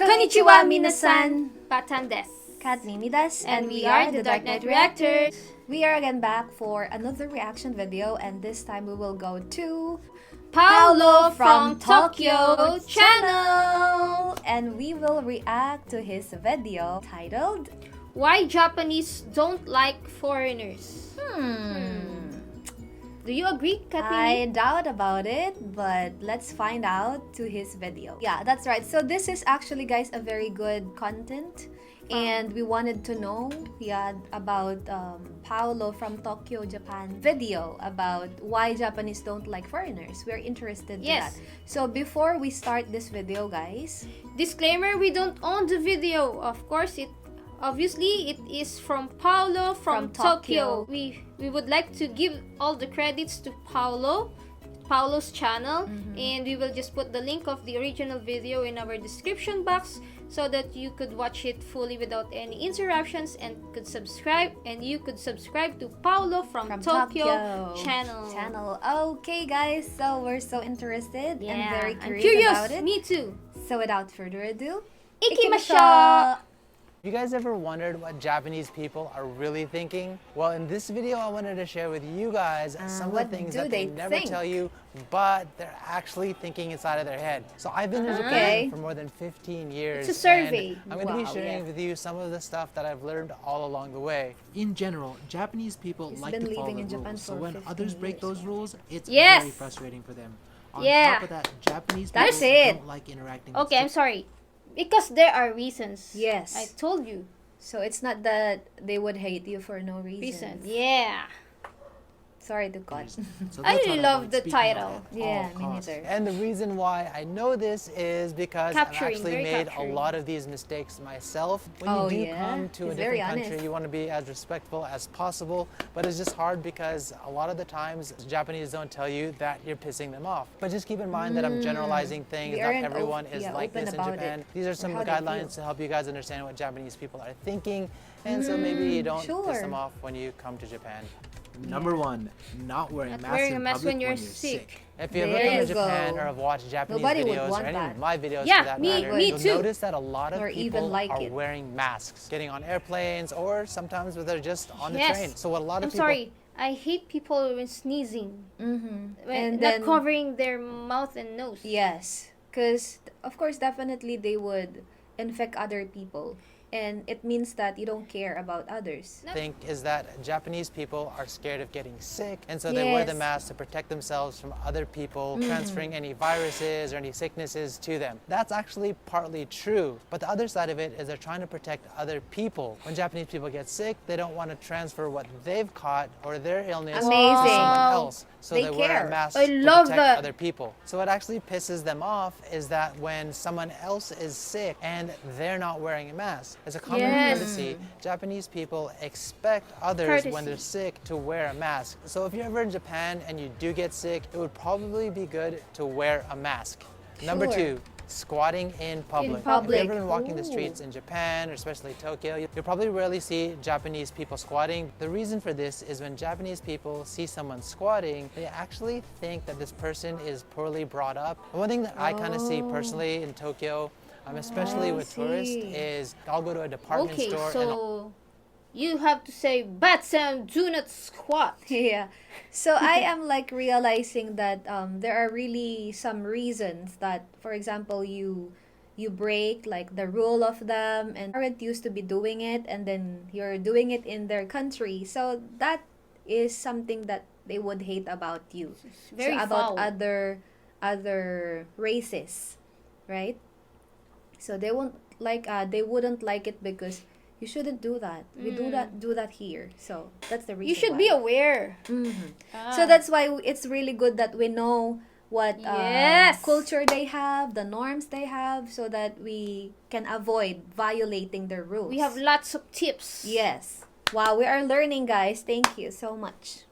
Konnichiwa minasan! Patan desu. Katnini desu. And we are the Dark Knight Reactors. We are again back for another reaction video, and this time we will go to Paolo from Tokyo channel, and we will react to his video titled Why Japanese Don't Like Foreigners. Do you agree, I Katnini? doubt about it, but let's find out to his video. Yeah, that's right. So this is actually, guys, a very good content. And we wanted to know, about Paolo from Tokyo, Japan video about why Japanese don't like foreigners. We're interested in that. So before we start this video, guys, Disclaimer, we don't own the video. Of course, obviously it is from Paolo from Tokyo. We would like to give all the credits to Paolo's channel, and we will just put the link of the original video in our description box so that you could watch it fully without any interruptions and you could subscribe to Paolo from Tokyo channel. Okay, guys, so we're so interested and very I'm curious about it. Me too. So without further ado, Ikimashou! You guys ever wondered what Japanese people are really thinking? Well, in this video, I wanted to share with you guys some of the things that they never tell you, but they're actually thinking inside of their head. So I've been in Japan for more than 15 years. It's a survey. And I'm going to be sharing with you some of the stuff that I've learned all along the way. In general, Japanese people like to follow the rules, so when others break those rules, it's very frustrating for them. On top of that, Japanese people don't like interacting with I'm sorry. Because there are reasons. Yes. I told you. So it's not that they would hate you for no reason. Yeah. Sorry to cut. So I really love the title. Yeah, me neither. And the reason why I know this is because I've actually made a lot of these mistakes myself. When you do come to a different country, you want to be as respectful as possible, but it's just hard because a lot of the times Japanese don't tell you that you're pissing them off. But just keep in mind that I'm generalizing things. Not everyone is like this in Japan. These are some guidelines to help you guys understand what Japanese people are thinking, and so maybe you don't piss them off when you come to Japan. Number one, not wearing a mask in public when you're sick. If you've ever come to Japan or have watched Japanese videos or any of my videos for that matter, you'll notice that a lot of people are wearing masks, getting on airplanes, or sometimes they're just on the train. So what a lot of people... I'm sorry, I hate people when sneezing. And not covering their mouth and nose. Yes, because of course definitely they would infect other people. And it means that you don't care about others. Think is that Japanese people are scared of getting sick, and so they wear the mask to protect themselves from other people transferring any viruses or any sicknesses to them. That's actually partly true, but the other side of it is they're trying to protect other people. When Japanese people get sick, they don't want to transfer what they've caught or their illness to someone else. So they wear a mask to protect other people. So what actually pisses them off is that when someone else is sick and they're not wearing a mask. As a common courtesy, Japanese people expect others when they're sick to wear a mask. So if you're ever in Japan and you do get sick, it would probably be good to wear a mask. Number two, squatting in public. If you've ever been walking the streets in Japan, or especially Tokyo, you'll probably rarely see Japanese people squatting. The reason for this is when Japanese people see someone squatting, they actually think that this person is poorly brought up. And one thing that I kind of see personally in Tokyo, especially with tourists, is I'll go to a department store so you have to say, Batsan, do not squat. Yeah. So I am like realizing that there are really some reasons that, for example, you break like the rule of them and aren't used to be doing it, and then you're doing it in their country. So that is something that they would hate about you. Very about other races, right? So they won't like they wouldn't like it because you shouldn't do that. We do that here. So that's the reason. You should be aware. So that's why it's really good that we know what culture they have, the norms they have, so that we can avoid violating their rules. We have lots of tips. Yes. Wow, we are learning, guys. Thank you so much.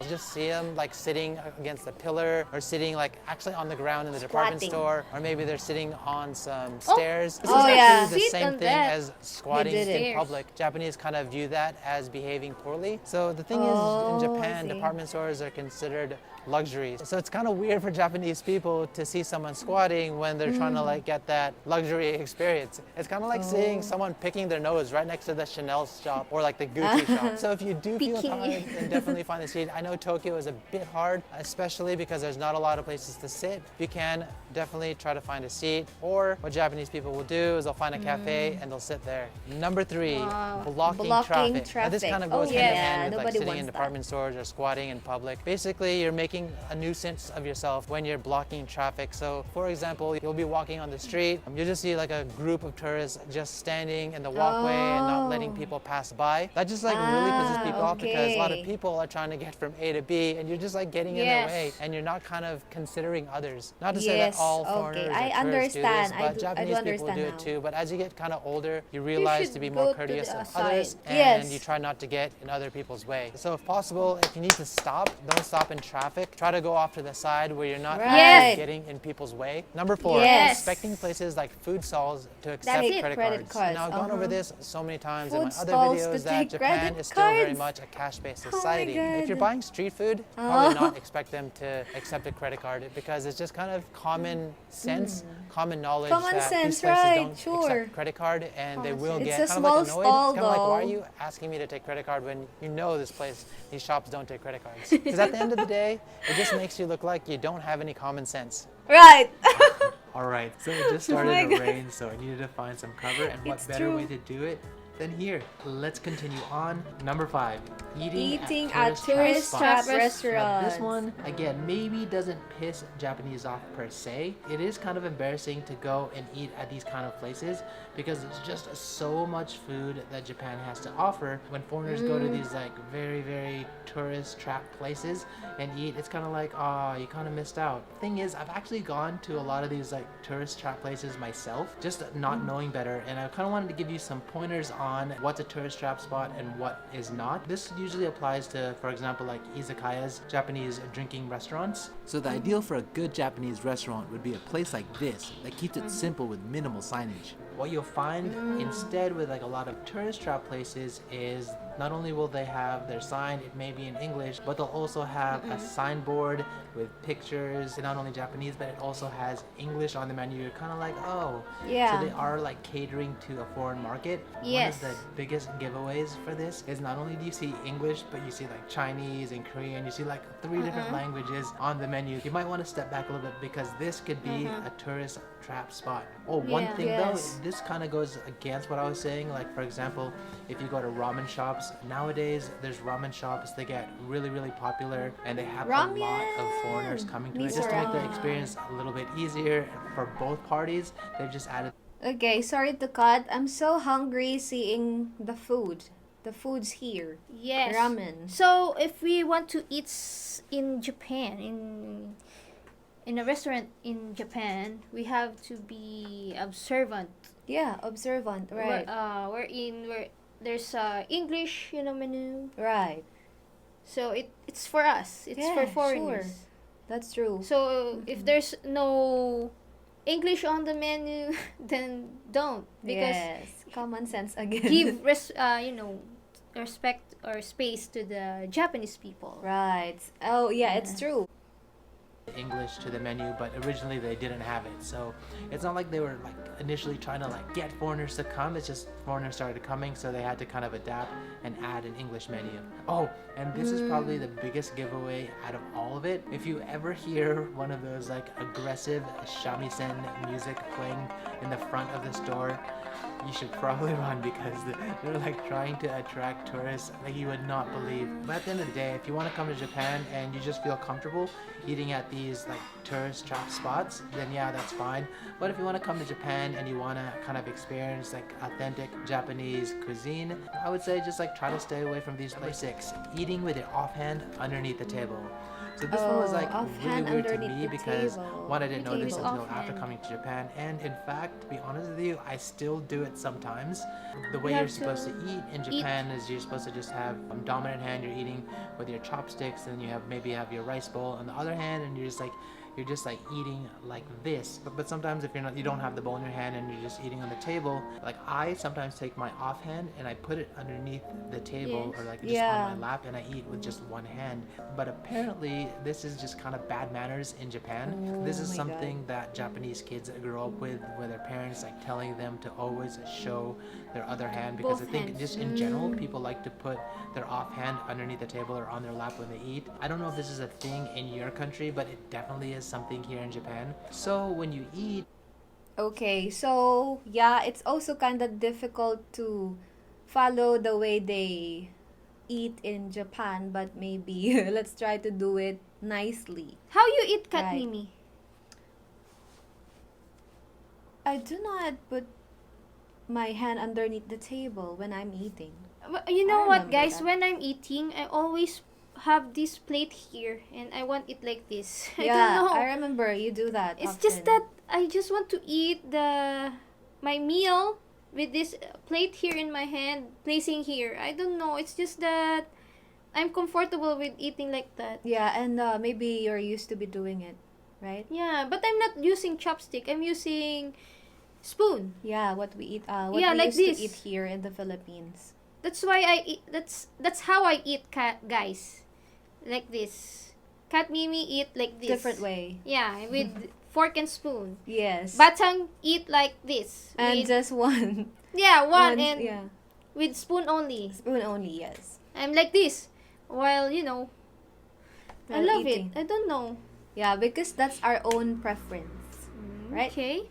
You just see them like sitting against a pillar, or sitting like actually on the ground in the department store, or maybe they're sitting on some stairs. This is actually the same thing as squatting in public. Japanese kind of view that as behaving poorly. So the thing is, in Japan, department stores are considered luxuries. So it's kind of weird for Japanese people to see someone squatting when they're trying to like get that luxury experience. It's kind of like seeing someone picking their nose right next to the Chanel shop or like the Gucci shop. So if you do feel tired, then definitely find a seat. I know Tokyo is a bit hard, especially because there's not a lot of places to sit. If you can, definitely try to find a seat. Or what Japanese people will do is they'll find a cafe and they'll sit there. Number 3, blocking traffic. Now, this kind of goes hand in hand with like sitting in department stores or squatting in public. Basically, you're making a nuisance of yourself when you're blocking traffic. So for example, you'll be walking on the street, you'll just see like a group of tourists just standing in the walkway and not letting people pass by. That just like really pisses people off because a lot of people are trying to get from A to B and you're just like getting in their way and you're not kind of considering others. Not to say that all foreigners or tourists do this, but Japanese people do it too. But as you get kind of older, you realize to be more courteous of others and you try not to get in other people's way. So if possible, if you need to stop, don't stop in traffic. Try to go off to the side where you're not getting in people's way. Number 4, expecting places like food stalls to accept credit cards. Now I've gone over this so many times in my other videos that Japan is still very much a cash-based society. If you're buying street food, probably not expect them to accept a credit card because it's just kind of common sense, common knowledge that these places don't accept credit card and they will get kind of like annoyed. It's kind of like, why are you asking me to take credit card when you know this place, these shops don't take credit cards? Because at the end of the day, it just makes you look like you don't have any common sense. Right. Alright, so it just started to rain, so I needed to find some cover, and what better way to do it than here. Let's continue on. Number 5, eating at tourist trap restaurants. This one, again, maybe doesn't piss Japanese off per se. It is kind of embarrassing to go and eat at these kind of places because it's just so much food that Japan has to offer. When foreigners go to these like very, very tourist trap places and eat, it's kind of like, oh, you kind of missed out. Thing is, I've actually gone to a lot of these like tourist trap places myself, just not knowing better, and I kind of wanted to give you some pointers on what's a tourist trap spot and what is not. This usually applies to, for example, like izakayas, Japanese drinking restaurants. So the ideal for a good Japanese restaurant would be a place like this that keeps it simple with minimal signage. What you'll find instead with like a lot of tourist trap places is not only will they have their sign, it may be in English, but they'll also have a signboard with pictures, not only Japanese, but it also has English on the menu. You're kind of like, oh, so they are like catering to a foreign market. One of the biggest giveaways for this is not only do you see English, but you see like Chinese and Korean, you see like 3 different languages on the menu. You might want to step back a little bit because this could be a tourist trap spot. Oh, one thing though, this kind of goes against what I was saying. Like for example, if you go to ramen shops, nowadays there's ramen shops, they get really, really popular and they have a lot of foreigners coming to it. Just to make the experience a little bit easier for both parties, they've just added. Okay, sorry to cut. I'm so hungry seeing the food. The food's here. Yes. Ramen. So if we want to eat in Japan, in a restaurant in Japan, we have to be observant. Yeah, observant, right. Where there's English, menu. Right. So it's for us. It's for foreigners. Sure. That's true. So if there's no English on the menu, then don't, because common sense again. give respect or space to the Japanese people. Right. Oh yeah, it's true. English to the menu, but originally they didn't have it, so it's not like they were like initially trying to like get foreigners to come. It's just foreigners started coming, so they had to kind of adapt and add an English menu. Oh, and this is probably the biggest giveaway out of all of it. If you ever hear one of those like aggressive shamisen music playing in the front of the store, you should probably run because they're like trying to attract tourists like you would not believe. But at the end of the day, if you want to come to Japan and you just feel comfortable eating at these like tourist trap spots, then yeah, that's fine. But if you want to come to Japan and you want to kind of experience like authentic Japanese cuisine, I would say just like try to stay away from these places. 6, eating with your offhand underneath the table. So this one was like really weird to me because one, I didn't know this until after coming to Japan, and in fact, to be honest with you, I still do it sometimes. The way you're supposed to eat in Japan is you're supposed to just have dominant hand, you're eating with your chopsticks, and you maybe have your rice bowl on the other hand, and you're just like you're just like eating like this. But sometimes if you don't have the bowl in your hand and you're just eating on the table, like I sometimes take my offhand and I put it underneath the table or like just on my lap and I eat with just one hand. But apparently this is just kind of bad manners in Japan. This is something that Japanese kids grow up with their parents like telling them to always show their other hand, because I think just in general people like to put their offhand underneath the table or on their lap when they eat. I don't know if this is a thing in your country, but it definitely is something here in Japan. So when you eat, Okay, so yeah, it's also kind of difficult to follow the way they eat in Japan, but maybe let's try to do it nicely. How you eat cat Right. Mimi? I do not put my hand underneath the table when I'm eating. You know I what, remember guys? that. When I'm eating, I always have this plate here, and I want it like this. I Yeah, don't know. I remember you do that. It's often. just that I just want to eat my meal with this plate here in my hand, placing here. I don't know. It's just that I'm comfortable with eating like that. Yeah, and maybe you're used to be doing it, right? Yeah, but I'm not using chopstick. I'm using spoon. Yeah, what we eat, what Yeah, we like used this. to eat here in the Philippines. That's why I eat. That's how I eat, guys. Like this. Cat Mimi eat like this. Different way. Yeah, with fork and spoon. Yes. Batang eat like this. and with, just one. yeah, one One, and yeah. with spoon only. Spoon only, yes. I'm like this. While I While love eating. it. I don't know. Yeah, because that's our own preference. Right? Okay.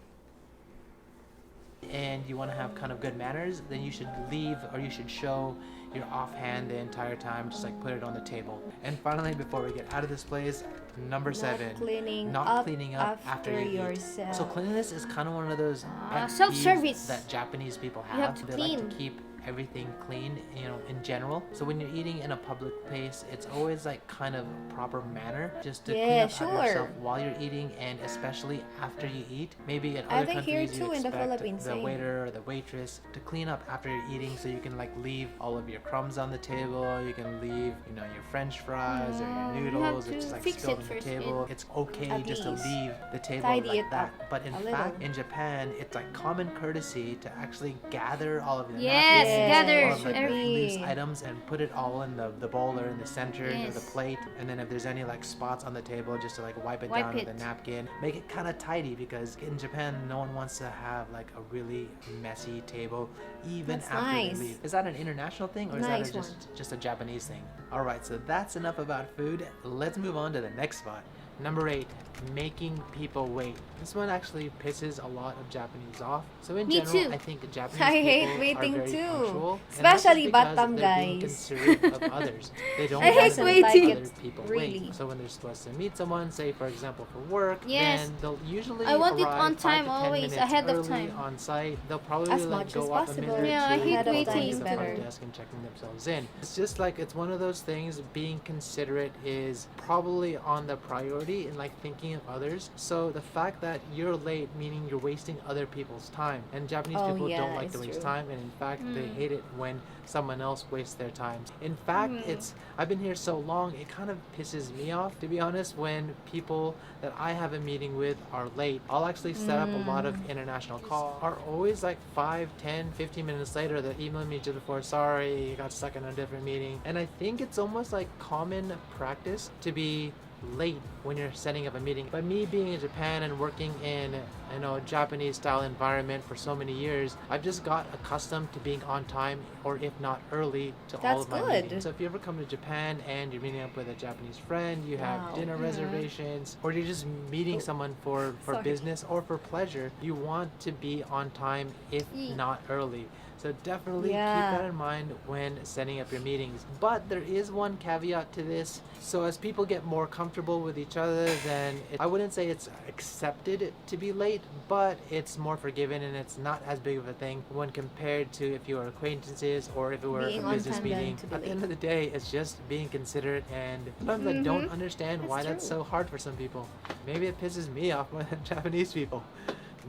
and you want to have kind of good manners, then you should leave or you should show your offhand the entire time, just like put it on the table. And finally, before we get out of this place, number 7, not cleaning up after you yourself. eat. So cleanliness is kind of one of those pet self-service. peeves that Japanese people You have have. to They clean. like to keep everything clean, in general. So when you're eating in a public place, it's always like kind of proper manner just to clean Yeah, up after sure. yourself while you're eating, and especially after you eat. Maybe in I other think here countries you too, in the expect Philippines, the same. waiter or the waitress to clean up after you're eating, so you can like leave all of your crumbs on the table, you can leave your french fries or your You noodles, have it's to like fix spilled it on the first, table. It's okay At just to least. leave the table Tidy like it that. up But in a fact, little. in Japan, it's like common courtesy to actually gather all of the Yes, napkins gather or like the every- loose items and put it all in the bowl or in the center of the Yes. plate. And then if there's any like spots on the table, just to like wipe it Wipe down with a it. napkin. Make it kind of tidy, because in Japan, no one wants to have like a really messy table even That's after nice. they leave. Is that an international thing, or is Nice that just a Japanese thing? All right, so that's enough about food. Let's move on to the next spot. Number 8, making people wait. This one actually pisses a lot of Japanese off. So in Me general, too. I think Japanese I people hate are waiting very too. punctual, and that's just Especially because Batam they're being guys. considerate of others. They don't I hate want to waiting. make other Like it, people really. wait. So when they're supposed to meet someone, say for example for work, Yes. then they'll usually I want it arrive on 5 time, to 10 always, minutes ahead of early time. on site. They'll probably As like much go as up a possible. minute or Yeah, I two hate before waiting. going to the front Better. desk and checking themselves in. It's just like it's one of those things. Being considerate is probably on the priority in like thinking of others. So the fact that you're late, meaning you're wasting other people's time, and Japanese Oh, people yeah, don't like to it's waste true. time, and in fact they hate it when someone else wastes their time. In fact, I've been here so long, it kind of pisses me off, to be honest, when people that I have a meeting with are late. I'll actually set up a lot of international calls, are always like 5, 10, 15 minutes later. They'll email me just before, sorry, you got stuck in a different meeting. And I think it's almost like common practice to be late when you're setting up a meeting. By me being in Japan and working in Japanese style environment for so many years, I've just got accustomed to being on time, or if not early, to all That's of my good. meetings. So if you ever come to Japan and you're meeting up with a Japanese friend, you have Wow. dinner reservations, or you're just meeting someone for Sorry. business or for pleasure, you want to be on time, if not early. So definitely keep Yeah. that in mind when setting up your meetings. But there is one caveat to this. So as people get more comfortable with each other, then I wouldn't say it's accepted to be late, but it's more forgiven, and it's not as big of a thing when compared to if you were acquaintances or if it were Being a on business time than meeting. to be At the late. end of the day, it's just being considerate, and sometimes I don't understand why that's true. so hard for some people. Maybe it pisses me off more than Japanese people.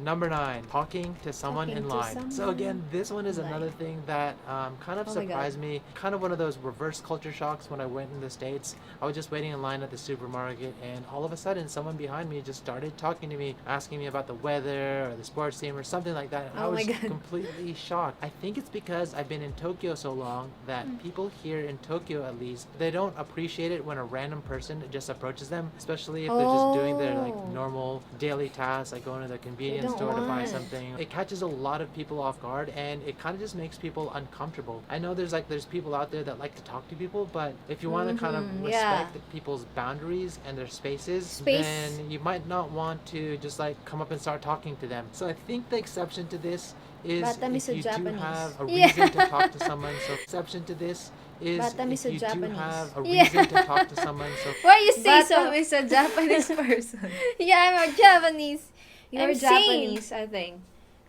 Number 9, talking to someone Talking in to line. So someone again, this one is in another line. thing that kind of Oh my God. surprised me. Kind of one of those reverse culture shocks when I went in the States. I was just waiting in line at the supermarket, and all of a sudden someone behind me just started talking to me, asking me about the weather or the sports team or something like that. And I Oh my was God. completely shocked. I think it's because I've been in Tokyo so long that people here in Tokyo, at least, they don't appreciate it when a random person just approaches them, especially if they're just doing their like Oh. normal daily tasks, like going to the convenience don't store to buy want. something. It catches a lot of people off guard, and it kind of just makes people uncomfortable. I know there's people out there that like to talk to people, but if you want to kind of yeah. respect people's boundaries and their spaces, Space. then you might not want to just like come up and start talking to them. So I think the exception to this is Batam is if a you do Japanese. have a Yeah. reason to talk to someone. So exception to this is Batam if is a you do Japanese. have a Yeah. reason to talk to someone. So Why you say Batam so? is a Japanese person. Yeah, I'm a Japanese. You're I'm saying- Japanese, I think.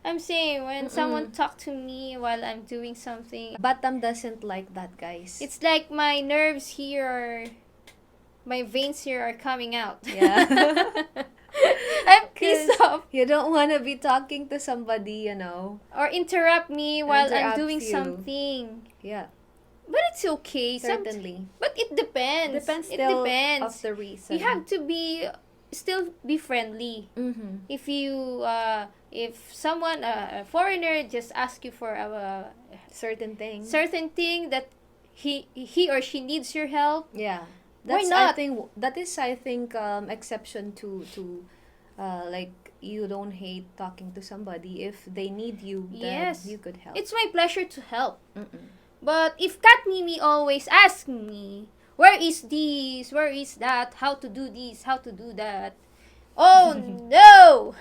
I'm saying when someone talk to me while I'm doing something, Batam doesn't like that, guys. it's like my nerves here are, my veins here are coming out. Yeah. I'm pissed off. You don't want to be talking to somebody, Or interrupt me while I'm Interrupt doing you. something. Yeah, But it's okay. certainly. But it depends. Depends It still depends. of the reason. You have to still be friendly. Mm-hmm. If someone, a foreigner, just ask you for a Certain things. certain thing that he or she needs your help, Yeah. Why That's, not? I think exception to like you don't hate talking to somebody if they need you, then Yes. you could help. it's my pleasure to help. Mm-mm. But if Kat Mimi always asks me, where is this, where is that, how to do this, how to do that, oh no!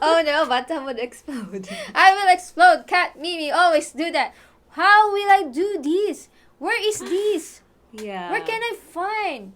Oh no, Batam would explode. I will explode. Kat Mimi always do that. How will I do this? Where is this? Yeah. Where can I find?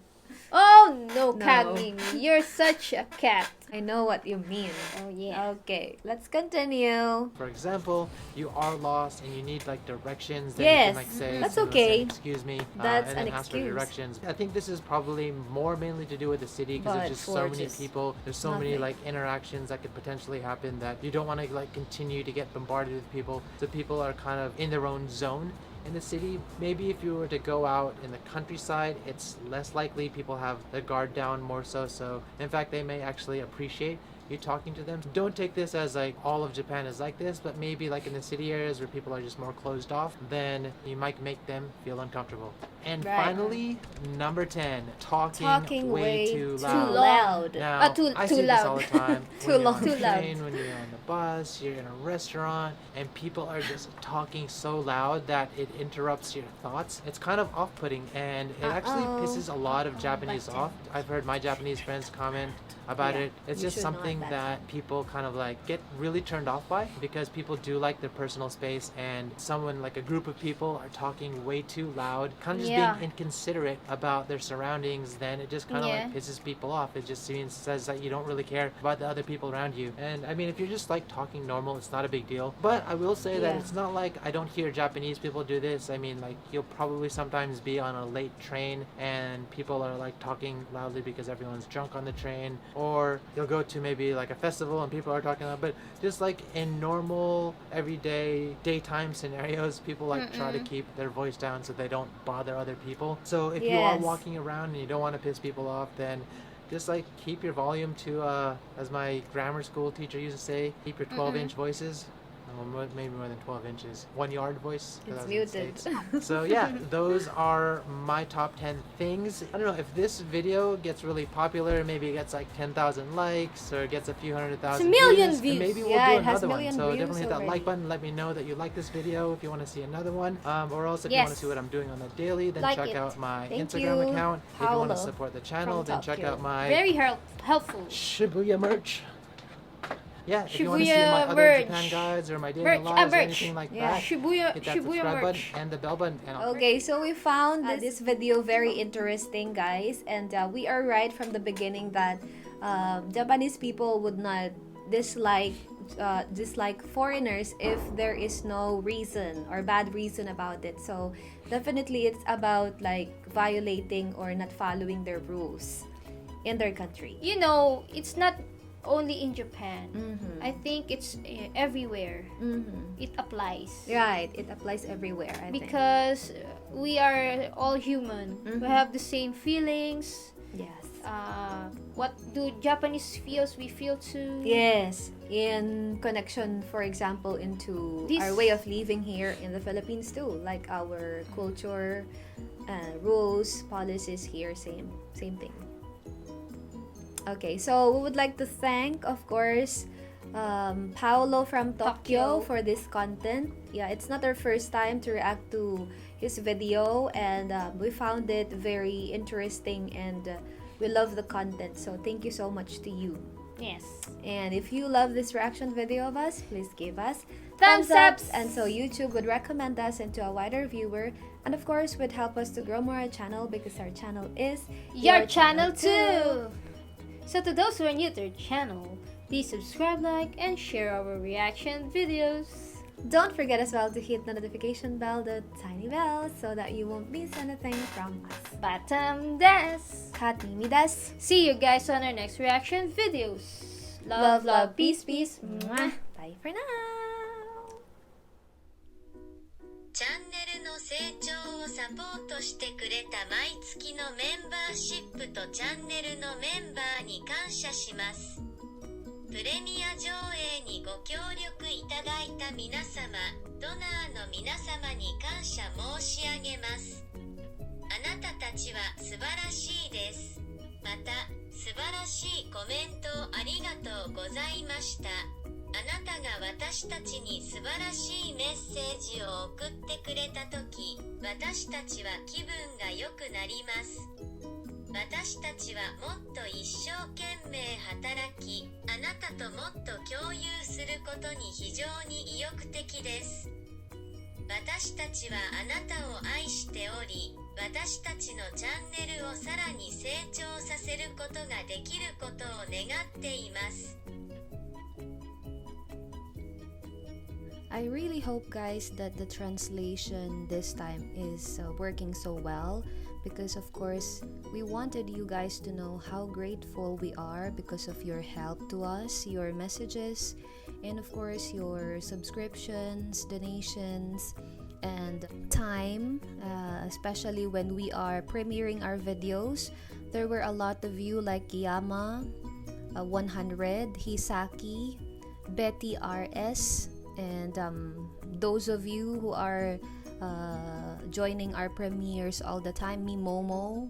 Oh no, Kat No. Mimi, you're such a cat. I know what you mean. Oh yeah. Okay, let's continue. for example, you are lost and you need like directions, then Yes, you can like say, that's you know, okay. say, excuse me, That's and then an ask for excuse. directions. I think this is probably more mainly to do with the city because But there's just so for many just people, there's so many nothing. like interactions that could potentially happen that you don't want to like continue to get bombarded with people. So people are kind of in their own zone. In the city, maybe if you were to go out in the countryside, it's less likely. People have their guard down more so. So in fact, they may actually appreciate you talking to them. Don't take this as like all of Japan is like this, but maybe like in the city areas where people are just more closed off, then you might make them feel uncomfortable. And Right. finally, number 10, talking way too too loud. loud. Now, too I see this loud. all the time. Too when you're long. on Too the loud. train, when you're on the bus, you're in a restaurant, and people are just talking so loud that it interrupts your thoughts. It's kind of off-putting, and it actually Uh-oh. pisses a lot of Japanese Button. off. I've heard my Japanese friends comment about Yeah, it. It's you just should not something button. that people kind of like get really turned off by because people do like their personal space, and someone like a group of people are talking way too loud, kind of just Yeah. being inconsiderate about their surroundings. Then it just kind of Yeah. like pisses people off. It just says that you don't really care about the other people around you. And I mean, if you're just like talking normal, it's not a big deal. But I will say that Yeah. it's not like I don't hear Japanese people do this. I mean, like you'll probably sometimes be on a late train and people are like talking loudly because everyone's drunk on the train, or you'll go to maybe like a festival and people are talking loud. But just like in normal everyday daytime scenarios, people like try to keep their voice down so they don't bother other people. So if you are Yes. walking around and you don't want to piss people off, then just like keep your volume to as my grammar school teacher used to say, keep your 12-inch voices. Maybe more than 12 inches. 1 yard voice. 'cause It's I was in the muted. States. So yeah, those are my top 10 things. I don't know if this video gets really popular, maybe it gets like 10,000 likes or gets a few 100,000 It's a million views. views. Maybe we'll Yeah, do it has another one. million So views definitely hit that like already. button. Let me know that you like this video if you want to see another one. Or else if you want to Yes. see what I'm doing on the daily, then Like check it. out my Thank Instagram you, account. If you want to Paolo support the channel, from then check Tokyo. out my Very helpful. Shibuya merch. Yeah, if you want to see Shibuya my other merch. Japan guides or my daily Merch, lives or merch. anything like Yeah. that, Shibuya hit that Shibuya subscribe button merch. and the bell button. And I'll Okay, so we found this video very interesting, guys, and we are right from the beginning that Japanese people would not dislike foreigners if there is no reason or bad reason about it. So definitely it's about like violating or not following their rules in their country. You know, it's not only in Japan. I think it's everywhere. It applies. Right, it applies everywhere, I think. Because we are all human. We have the same feelings. Yes. What do Japanese feels, we feel too. Yes, in connection, for example, into our way of living here in the Philippines too, like our culture, rules, policies here, same thing. Okay, so we would like to thank, of course, Paolo from Tokyo for this content. Yeah, it's not our first time to react to his video, and we found it very interesting, and we love the content. So thank you so much to you. Yes. And if you love this reaction video of us, please give us Thumbs ups! And so YouTube would recommend us into a wider viewer, and of course would help us to grow more our channel, because our channel is your channel too. So to those who are new to our channel, please subscribe, like, and share our reaction videos. Don't forget as well to hit the notification bell, the tiny bell, so that you won't miss anything from us. Batam des! Katnimi desu. See you guys on our next reaction videos. Love, love, peace, peace. Mwah. Bye for now. チャンネルの成長をサポートしてくれた毎月のメンバーシップとチャンネルのメンバーに感謝します。プレミア上映にご協力いただいた皆様、ドナーの皆様に感謝申し上げます。あなたたちは素晴らしいです。また、素晴らしいコメントをありがとうございました。あなたが私たちに素晴らしいメッセージを送ってくれたとき、私たちは気分が良くなります。私たちはもっと一生懸命働き、あなたともっと共有することに非常に意欲的です。私たちはあなたを愛しており、私たちのチャンネルをさらに成長させることができることを願っています。I really hope, guys, that the translation this time is working so well, because of course we wanted you guys to know how grateful we are because of your help to us, your messages, and of course your subscriptions, donations, and time, especially when we are premiering our videos. There were a lot of you like Yama 100, Hisaki, Betty RS, and those of you who are joining our premieres all the time, me Momo,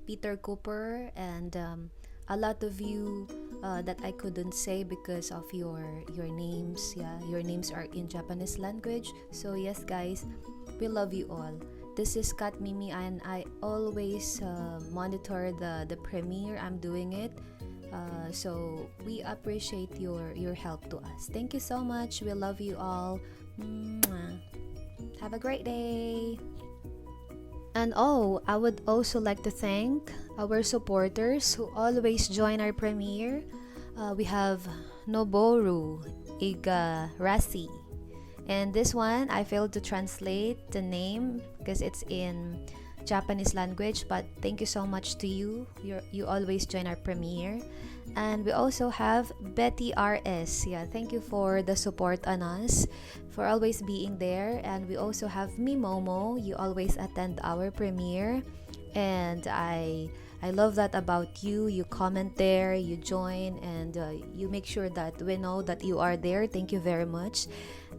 Peter Cooper, and a lot of you that I couldn't say because of your names. Yeah, your names are in Japanese language. So yes, guys, we love you all. This is Kat Mimi, and I always monitor the premiere. I'm doing it. So we appreciate your help to us. Thank you so much. We love you all. Mwah. Have a great day. And I would also like to thank our supporters who always join our premiere. We have Noboru Igarasi. And this one, I failed to translate the name because it's in Japanese language, but thank you so much to you. You always join our premiere. And we also have Betty RS. Yeah, thank you for the support on us, for always being there. And we also have Mimomo. You always attend our premiere, and I love that about you. You comment there, you join, and you make sure that we know that you are there. Thank you very much.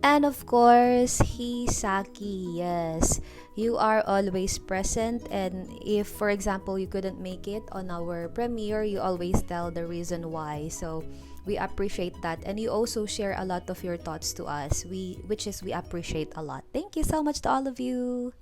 And of course, Hisaki, yes, you are always present, and if, for example, you couldn't make it on our premiere, you always tell the reason why. So we appreciate that, and you also share a lot of your thoughts to us, which we appreciate a lot. Thank you so much to all of you.